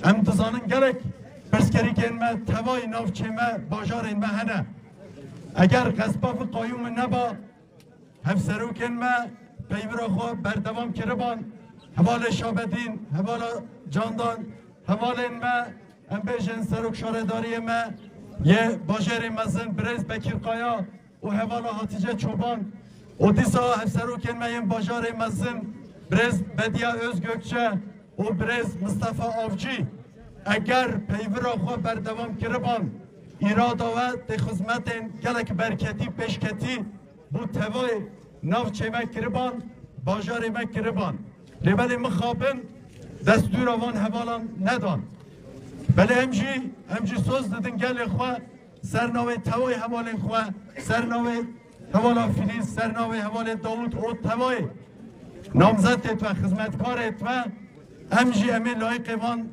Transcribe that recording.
ام دزانن گلک پرسکری که ما توای نافچه ما باجار ما هنه اگر قصباف قایوم نبا هفسروکن ما پیورا خو بردوام کربان حوال شابدین حوال جاندان حوال ما ام بیشن سروک شارداری ما یه باجر مزن برز بکیرقایا و حوال حاتیجه چوبان و دیسا هفسروکن ما یم باجر مزن برز بدیا özgökçe و برز مصطفى آفجی اگر پیورا خو بردوام کربان ایرادا و ده خدمتین گلک برکتی پیشکتی بو توای نافچه ما کربان باجار ما کربان لبل مخابن دستور آوان حوالان ندان بله همجی سوز دادن گل خواه سرناوه توای حوال خواه سرناوه حوال فیلیز سرناوه حوال داود او توای نامزدت و خدمتکارت و همجی امی لایق وان